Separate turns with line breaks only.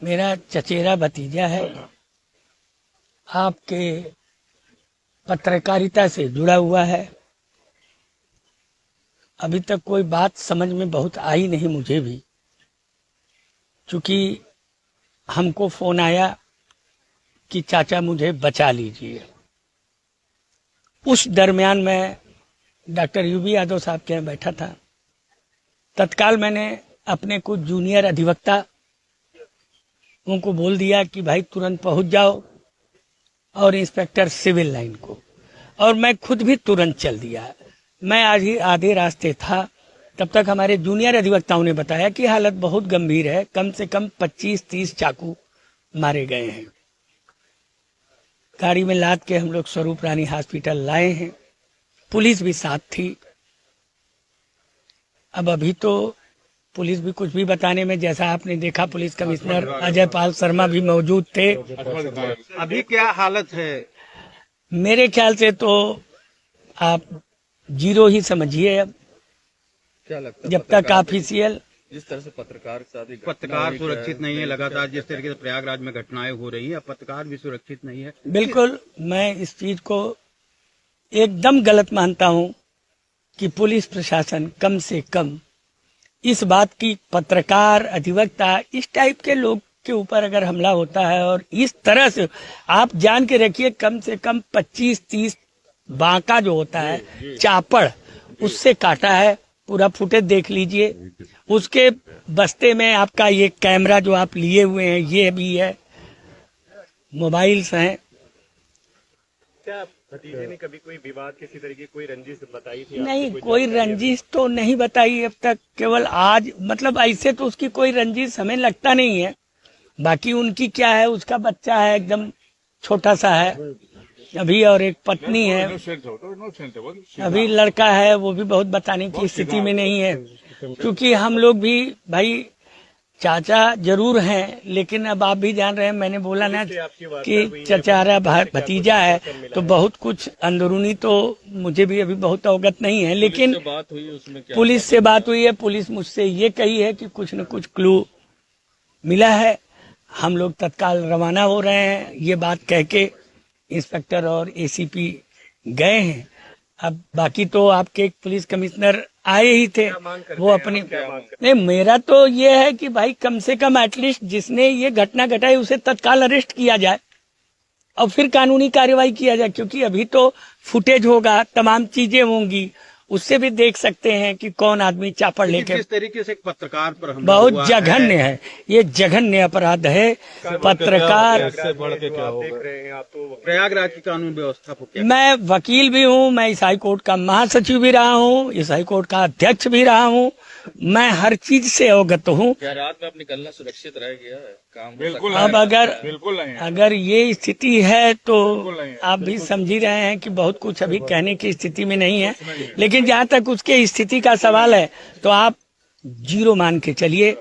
मेरा चचेरा भतीजा है, आपके पत्रकारिता से जुड़ा हुआ है। अभी तक कोई बात समझ में बहुत आई नहीं मुझे भी, क्योंकि हमको फोन आया कि चाचा मुझे बचा लीजिए। उस दरमियान मैं डॉक्टर यूबी यादव साहब के यहाँ बैठा था। तत्काल मैंने अपने कुछ जूनियर अधिवक्ता उनको बोल दिया कि भाई तुरंत पहुंच जाओ, और इंस्पेक्टर सिविल लाइन को, और मैं खुद भी तुरंत चल दिया। मैं आज ही आधे रास्ते था, तब तक हमारे जूनियर अधिवक्ताओं ने बताया कि हालत बहुत गंभीर है, कम से कम 25-30 चाकू मारे गए हैं। गाड़ी में लाद के हम लोग स्वरूप रानी हॉस्पिटल लाए हैं, पुलिस भी साथ थी। अब अभी तो पुलिस भी कुछ भी बताने में, जैसा आपने देखा पुलिस कमिश्नर अजय पाल शर्मा भी मौजूद थे।
अभी क्या हालत है?
मेरे ख्याल से तो आप 0 ही समझिए। अब
क्या लगता है
जब तक ऑफिशियल,
जिस तरह से पत्रकार सुरक्षित नहीं है, लगातार जिस तरीके से प्रयागराज में घटनाएं हो रही है, पत्रकार भी सुरक्षित नहीं है।
बिल्कुल मैं इस चीज को एकदम गलत मानता हूं कि पुलिस प्रशासन कम से कम इस बात की, पत्रकार अधिवक्ता इस टाइप के लोग के ऊपर अगर हमला होता है और इस तरह से, आप जान के रखिए कम से कम 25-30 बांका जो होता है चापड़, उससे काटा है। पूरा फुटेज देख लीजिए। उसके बस्ते में आपका ये कैमरा जो आप लिए हुए हैं ये भी है, मोबाइल्स हैं।
क्या भतीजे ने कभी कोई विवाद, किसी तरीके कोई रंजिश बताई थी?
नहीं, कोई रंजिश तो नहीं बताई अब तक। केवल आज, मतलब ऐसे तो उसकी कोई रंजिश हमें लगता नहीं है। बाकी उनकी क्या है, उसका बच्चा है एकदम छोटा सा है अभी, और एक पत्नी है, अभी लड़का है, वो भी बहुत बताने की स्थिति में नहीं है। क्योंकि हम लोग भी भाई चाचा जरूर हैं, लेकिन अब आप भी जान रहे हैं, मैंने बोला ना कि चचारा भतीजा है, तो बहुत कुछ अंदरूनी तो मुझे भी अभी बहुत अवगत नहीं है। लेकिन पुलिस से बात हुई है, पुलिस मुझसे ये कही है कि कुछ न कुछ क्लू मिला है। हम लोग तत्काल रवाना हो रहे हैं, ये बात कह के इंस्पेक्टर और एसीपी गए हैं। अब बाकी तो आपके पुलिस कमिश्नर आए ही थे, वो अपनी, नहीं मेरा तो ये है कि भाई कम से कम एटलीस्ट जिसने ये घटना घटाई उसे तत्काल अरेस्ट किया जाए और फिर कानूनी कार्रवाई किया जाए। क्योंकि अभी तो फुटेज होगा, तमाम चीजें होंगी, उससे भी देख सकते हैं कि कौन आदमी चापड़ लेके।
किस तरीके से एक पत्रकार पर हमला
बहुत
हुआ
जघन्य है, ये जघन्य अपराध है। पत्रकार,
प्रयागराज की कानून व्यवस्था को क्या?
मैं वकील भी हूँ, मैं इस हाई कोर्ट का महासचिव भी रहा हूँ, इस हाई कोर्ट का अध्यक्ष भी रहा हूँ, मैं हर चीज से अवगत हूँ।
क्या रात में अब निकलना सुरक्षित रह गया है? काम
बिल्कुल
अब अगर ये स्थिति है तो आप भी समझ ही रहे हैं कि बहुत कुछ अभी कहने की स्थिति में नहीं है। लेकिन जहाँ तक उसके स्थिति का सवाल है तो आप 0 मान के चलिए